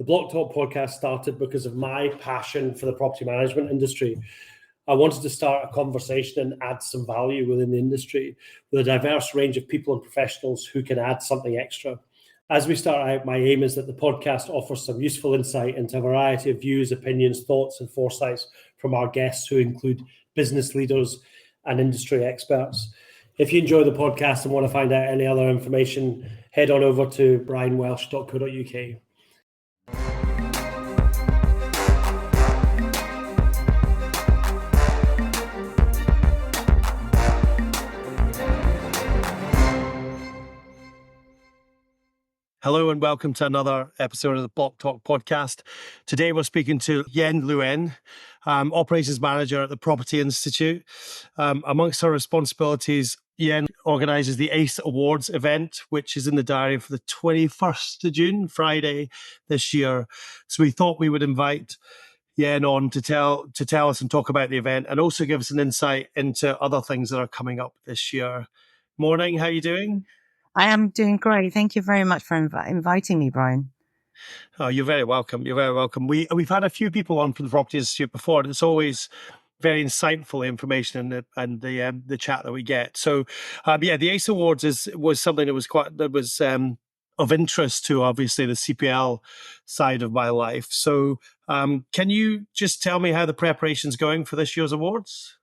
The Blocktalk podcast started because of my passion for the property management industry. I wanted to start a conversation and add some value within the industry with a diverse range of people and professionals who can add something extra. As we start out, my aim is that the podcast offers some useful insight into a variety of views, opinions, thoughts, and foresights from our guests, who include business leaders and industry experts. If you enjoy the podcast and want to find out any other information, head on over to brianwelsh.co.uk. Hello and welcome to another episode of the Blocktalk podcast. Today we're speaking to Yen Ly Nguyen, Operations Manager at the Property Institute. Amongst her responsibilities, Yen organises the ACE Awards event, which is in the diary for the 21st of June, Friday this year. So we thought we would invite Yen on to tell us and talk about the event, and also give us an insight into other things that are coming up this year. Morning, how are you doing? I am doing great. Thank you very much for inviting me, Brian. Oh, you're very welcome. You're very welcome. We've had a few people on from the Property Institute before, and it's always very insightful information and the chat that we get. So, the ACE Awards was something that was of interest to obviously the CPL side of my life. So, can you just tell me how the preparation's going for this year's awards?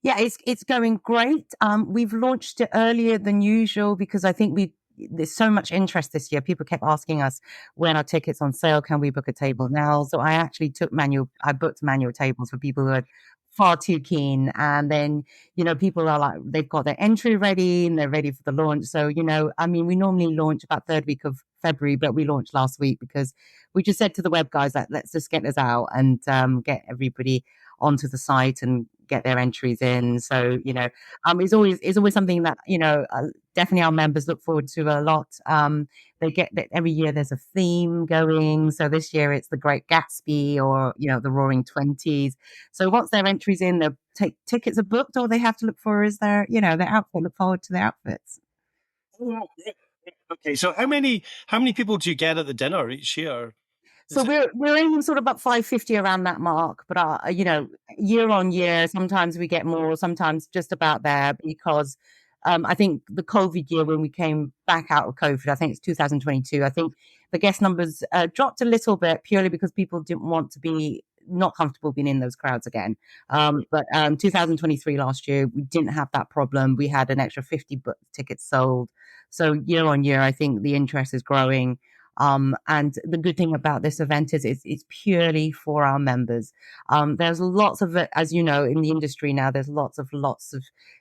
Yeah, it's going great. We've launched it earlier than usual because I think there's so much interest this year. People kept asking us when our tickets on sale, can we book a table now? So I actually booked manual tables for people who are far too keen. And then, people are like, they've got their entry ready and they're ready for the launch. So, we normally launch about third week of February, but we launched last week because we just said to the web guys that let's just get this out and get everybody onto the site and get their entries in. So, it's always something that, definitely our members look forward to a lot. They get that every year there's a theme going. So this year it's the Great Gatsby or, the Roaring Twenties. So once their entries in, the tickets are booked, all they have to look for is their outfit, look forward to their outfits. Okay. So how many people do you get at the dinner each year? So we're aiming sort of about 550 around that mark, but year on year, sometimes we get more, sometimes just about there, because I think the COVID year, when we came back out of COVID, I think it's 2022, I think the guest numbers dropped a little bit purely because people didn't want to be not comfortable being in those crowds again. But 2023 last year, we didn't have that problem. We had an extra 50 tickets sold. So year on year, I think the interest is growing. And the good thing about this event is it's purely for our members. There's lots of it, as you know, in the industry now, there's lots of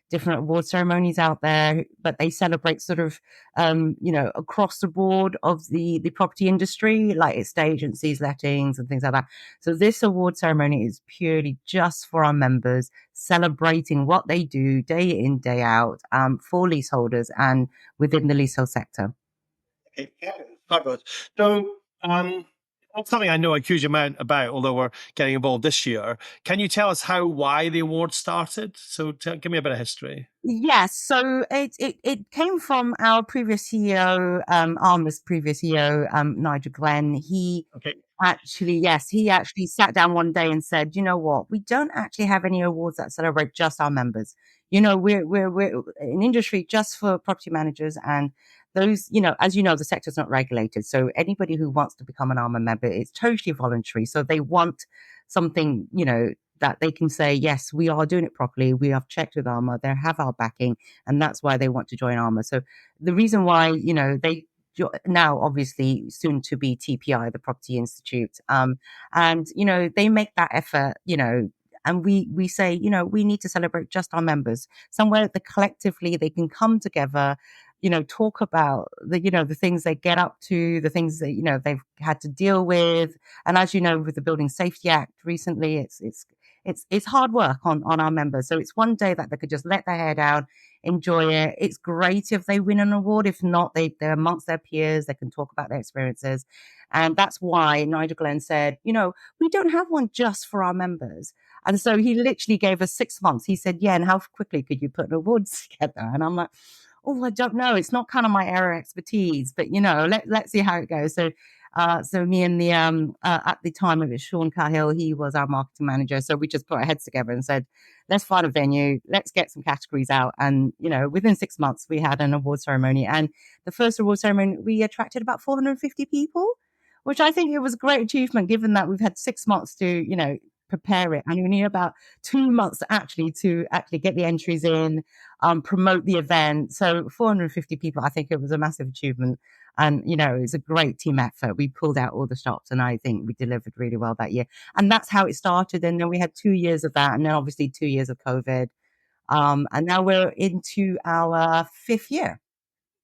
different award ceremonies out there, but they celebrate sort of, across the board of the property industry, like estate agencies, lettings and things like that. So this award ceremony is purely just for our members, celebrating what they do day in, day out, for leaseholders and within the leasehold sector. Okay. Fabulous. So, that's something I know a huge amount about, although we're getting involved this year. Can you tell us why the award started? So give me a bit of history. Yes. So it came from our previous CEO, Arma's previous CEO, Nigel Glenn. He actually sat down one day and said, you know what, we don't actually have any awards that celebrate just our members. We're an industry just for property managers, and those, as you know, the sector's not regulated. So anybody who wants to become an ARMA member, it's totally voluntary. So they want something, that they can say, yes, we are doing it properly. We have checked with ARMA. They have our backing, and that's why they want to join ARMA. So the reason why, they now obviously soon to be TPI, the Property Institute, and they make that effort, and we say, we need to celebrate just our members, somewhere that collectively they can come together, talk about the things they get up to, the things that, they've had to deal with. And as you know, with the Building Safety Act recently, it's hard work on our members. So it's one day that they could just let their hair down, enjoy it. It's great if they win an award. If not, they're amongst their peers. They can talk about their experiences. And that's why Nigel Glenn said, we don't have one just for our members. And so he literally gave us 6 months. He said, yeah, and how quickly could you put an award together? And I'm like, oh, I don't know. It's not kind of my area of expertise, but let's see how it goes. So So me and the at the time it was Sean Cahill, he was our marketing manager. So we just put our heads together and said, let's find a venue, let's get some categories out. And within 6 months we had an award ceremony. And the first award ceremony we attracted about 450 people, which I think it was a great achievement given that we've had 6 months to prepare it, and you need about 2 months to actually get the entries in, promote the event. So 450 people, I think it was a massive achievement. And, it was a great team effort. We pulled out all the stops and I think we delivered really well that year. And that's how it started. And then we had 2 years of that. And then obviously 2 years of COVID. And now we're into our 5th year.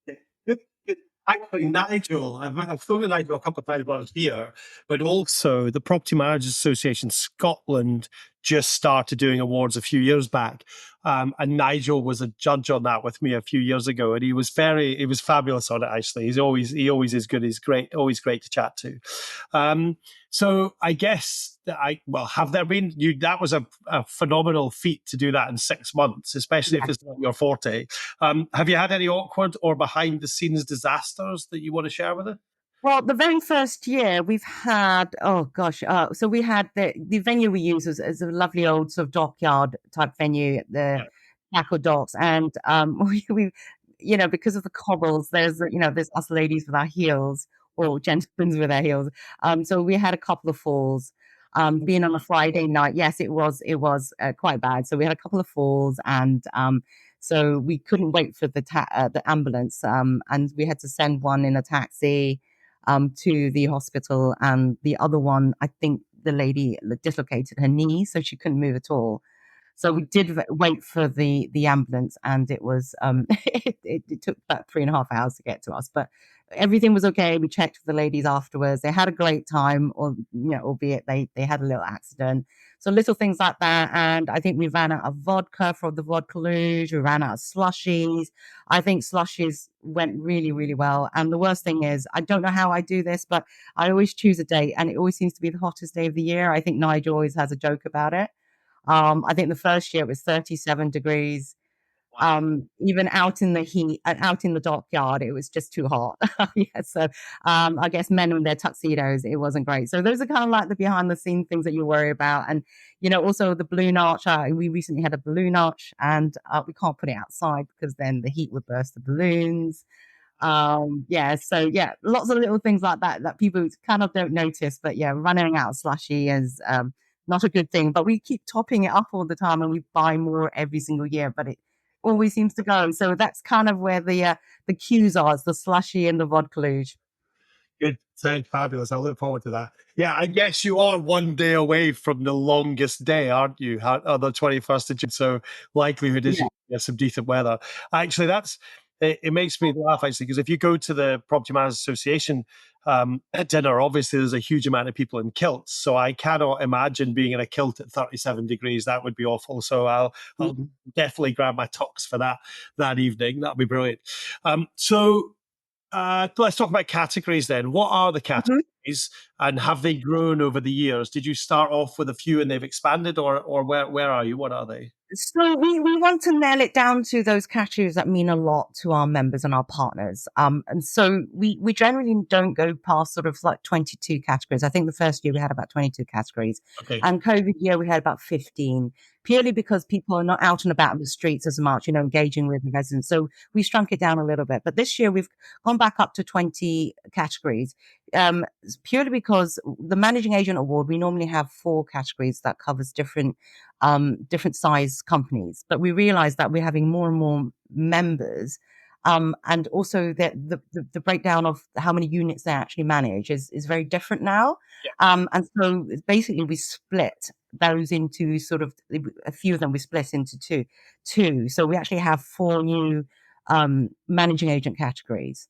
Good, good. Actually, Nigel, I've spoken to Nigel a couple of times while I was here, but also the Property Managers Association Scotland just started doing awards a few years back. And Nigel was a judge on that with me a few years ago, and he was fabulous on it. Actually, he always is good. He's great, always great to chat to. So I guess have there been that was a phenomenal feat to do that in 6 months, especially if it's not your forte. Have you had any awkward or behind the scenes disasters that you want to share with us? Well, the very first year we've had, so we had the venue we use is a lovely old sort of dockyard type venue at the Tackle Docks. And we because of the cobbles, there's us ladies with our heels or gentlemen with our heels. So we had a couple of falls. Being on a Friday night, yes, it was quite bad. So we had a couple of falls, and so we couldn't wait for the ambulance, and we had to send one in a taxi to the hospital, and the other one, I think the lady dislocated her knee, so she couldn't move at all. So we did wait for the ambulance, and it was it took about 3.5 hours to get to us, but everything was okay. We checked with the ladies afterwards. They had a great time, albeit they had a little accident. So little things like that. And I think we ran out of vodka from the vodka luge. We ran out of slushies. I think slushies went really, really well. And the worst thing is, I don't know how I do this, but I always choose a date, and it always seems to be the hottest day of the year. I think Nigel always has a joke about it. I think the first year it was 37 degrees. Even out in the heat, out in the dockyard, it was just too hot. So I guess men in their tuxedos, it wasn't great. So those are kind of like the behind the scenes things that you worry about. And, also the balloon arch, we recently had a balloon arch, and we can't put it outside because then the heat would burst the balloons. Lots of little things like that people kind of don't notice, but running out of slushy is not a good thing. But we keep topping it up all the time, and we buy more every single year, but it always seems to go. So that's kind of where the cues are. It's the slushy and the vodka luge. Good. Sounds fabulous. I look forward to that. Yeah, I guess you are one day away from the longest day, aren't you? On the 21st of June. So likelihood is you get some decent weather. Actually, it makes me laugh, actually, because if you go to the Property Managers Association at dinner, obviously there's a huge amount of people in kilts. So I cannot imagine being in a kilt at 37 degrees. That would be awful. So I'll definitely grab my tux for that evening. That'd be brilliant. Let's talk about categories then. What are the categories, and have they grown over the years? Did you start off with a few and they've expanded, or where are you? What are they? So we want to nail it down to those categories that mean a lot to our members and our partners. And so we generally don't go past sort of like 22 categories. I think the first year we had about 22 categories. Okay. And COVID year we had about 15, purely because people are not out and about in the streets as much, engaging with the residents. So we shrunk it down a little bit. But this year we've gone back up to 20 categories. Purely because the managing agent award, we normally have 4 categories that covers different size companies, but we realize that we're having more and more members, and also that the breakdown of how many units they actually manage is very different now. And so basically we split those into sort of a few of them we split into two. So we actually have 4 new managing agent categories.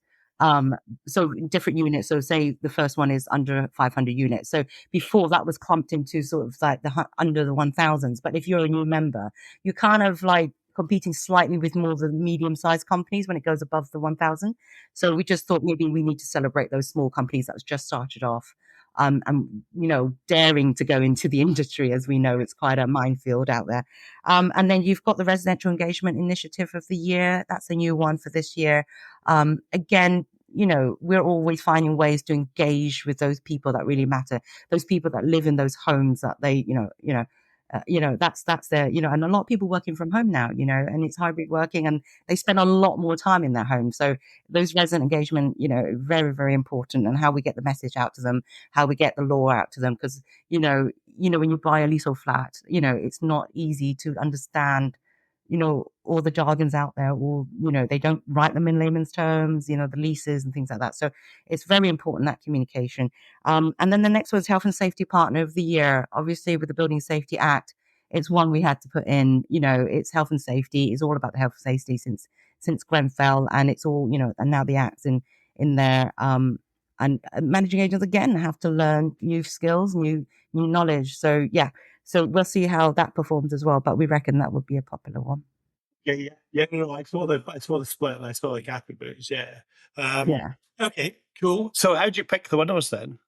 So different units. So say the first one is under 500 units. So before that was clumped into sort of like under the 1000s. But if you're a new member, you're kind of like competing slightly with more of the medium-sized companies when it goes above the 1000. So we just thought maybe we need to celebrate those small companies that was just started off. And daring to go into the industry, as we know, it's quite a minefield out there. And then you've got the Residential Engagement Initiative of the Year. That's a new one for this year. Again, we're always finding ways to engage with those people that really matter, those people that live in those homes that they, that's their, and a lot of people working from home now, and it's hybrid working, and they spend a lot more time in their home. So those resident engagement, very, very important, and how we get the message out to them, how we get the law out to them, because when you buy a leasehold flat, it's not easy to understand, all the jargons out there, or, they don't write them in layman's terms, the leases and things like that. So it's very important, that communication. And then the next one is Health and Safety Partner of the Year. Obviously, with the Building Safety Act, it's one we had to put in. It's health and safety. It's all about the health and safety since Grenfell, and it's all, and now the act's in there. And managing agents again have to learn new skills, new knowledge. So yeah, so we'll see how that performs as well. But we reckon that would be a popular one. Yeah. No, I saw the split, and I saw the categories. Yeah. Yeah. Okay, cool. So how do you pick the winners then?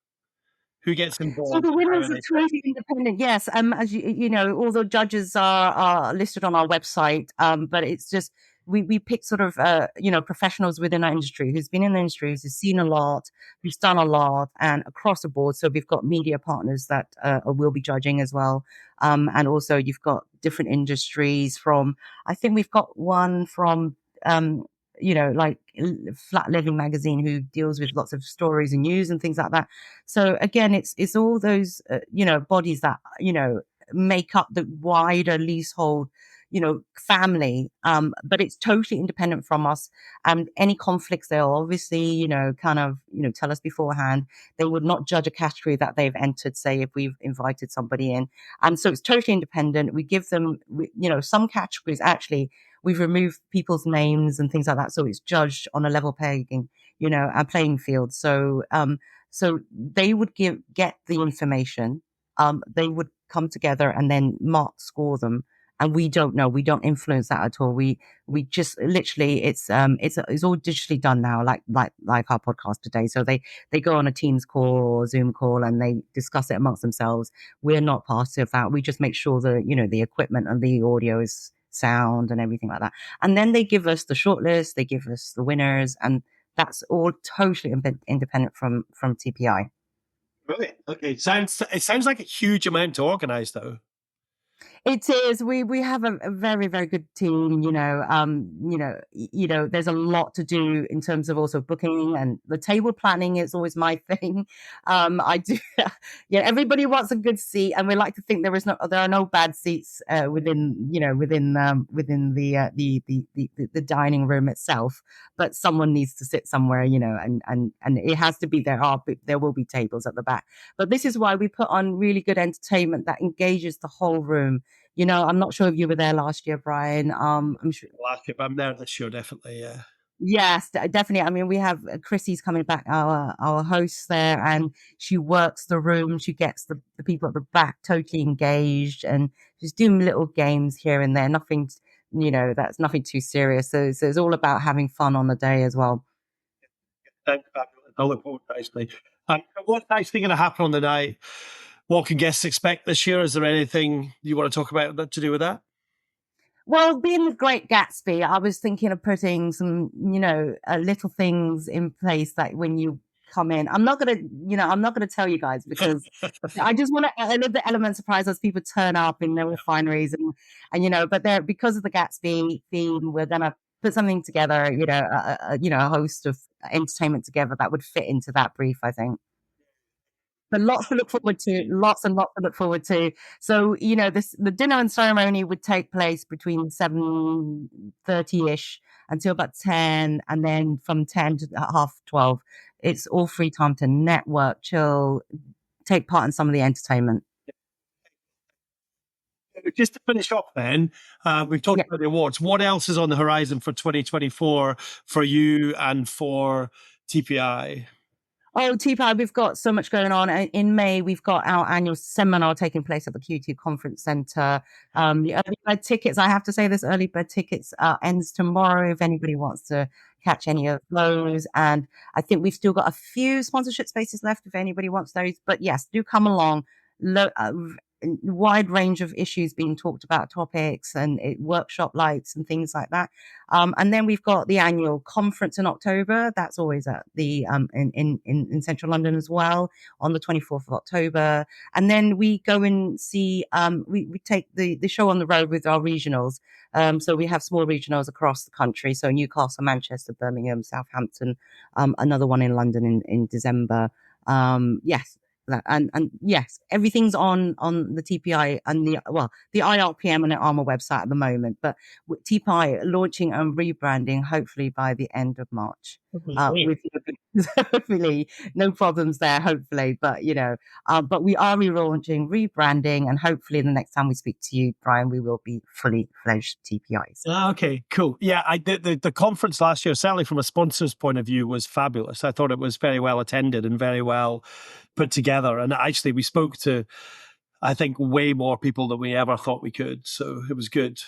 Who gets So involved? the winners are totally independent. Yes, as all the judges are listed on our website. But it's just we pick sort of professionals within our industry, who's been in the industry, who's seen a lot, who's done a lot, and across the board. So we've got media partners that will be judging as well, and also you've got different industries from. I think we've got one from. Like Flat Living magazine, who deals with lots of stories and news and things like that. So again, it's all those bodies that make up the wider leasehold family, but it's totally independent from us. And any conflicts, they'll obviously kind of tell us beforehand. They would not judge a category that they've entered, say if we've invited somebody in. And so it's totally independent. We give them some categories, actually we've removed people's names and things like that, so it's judged on a level playing a playing field. So so they would get the information, they would come together and then score them. And we don't influence that at all. We just literally, it's all digitally done now, like our podcast today. So they go on a Teams call or Zoom call and they discuss it amongst themselves. We're not part of that. We just make sure that the equipment and the audio is sound and everything like that. And then they give us the shortlist, they give us the winners, and that's all totally independent from TPI. Brilliant. Okay, it sounds like a huge amount to organise, though. It is. We have a very, very good team. There's a lot to do in terms of also booking, and the table planning is always my thing. I do. Yeah, everybody wants a good seat, and we like to think there are no bad seats within the dining room itself. But someone needs to sit somewhere, and it has to be there will be tables at the back. But this is why we put on really good entertainment that engages the whole room. I'm not sure if you were there last year, Brian. I'm sure. Last year, but I'm there this year, definitely. Yeah. Yes, definitely. I mean, we have Chrissy's coming back, our host there, and she works the room. She gets the people at the back totally engaged, and she's doing little games here and there. Nothing, that's nothing too serious. So it's all about having fun on the day as well. Thanks, fabulous. I look forward to it, actually. What's actually going to happen on the night? What can guests expect this year? Is there anything you want to talk about to do with that? Well, being the Great Gatsby, I was thinking of putting some, little things in place that when you come in, I'm not gonna tell you guys because I just want to live the element surprise as people turn up in their refineries and but they're because of the Gatsby theme, we're gonna put something together, a host of entertainment together that would fit into that brief, I think. But lots to look forward to, lots and lots to look forward to. So, the dinner and ceremony would take place between 7:30ish until about 10, and then from 10 to 12, it's all free time to network, chill, take part in some of the entertainment. Just to finish off then, we've talked about the awards. What else is on the horizon for 2024 for you and for TPI? Oh, TPI, we've got so much going on. In May, we've got our annual seminar taking place at the Q2 Conference Centre. The early bird tickets, I have to say this, early bird tickets ends tomorrow if anybody wants to catch any of those. And I think we've still got a few sponsorship spaces left if anybody wants those. But yes, do come along. wide range of issues being talked about, topics and workshop lights and things like that. And then we've got the annual conference in October. That's always at the in central London as well on the 24th of October. And then we go and see we take the show on the road with our regionals. So we have small regionals across the country. So Newcastle, Manchester, Birmingham, Southampton, another one in London in December. Yes. And yes, everything's on the TPI and the IRPM and the ARMA website at the moment, but with TPI launching and rebranding hopefully by the end of March. With hopefully no problems there, hopefully, but but we are relaunching, rebranding, and hopefully the next time we speak to you, Brian, we will be fully fledged TPIs. Okay, cool. Yeah, the conference last year, certainly from a sponsor's point of view, was fabulous. I thought it was very well attended and very well put together. And actually, we spoke to, I think, way more people than we ever thought we could. So it was good.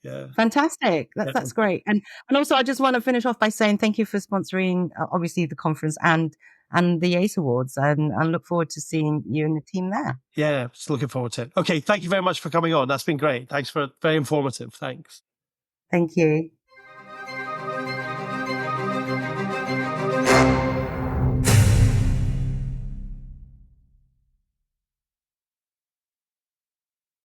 Yeah. Fantastic. That's great. And also, I just want to finish off by saying thank you for sponsoring, obviously, the conference and the ACE Awards. And I look forward to seeing you and the team there. Yeah, just looking forward to it. Okay, thank you very much for coming on. That's been great. Thanks very informative. Thanks. Thank you.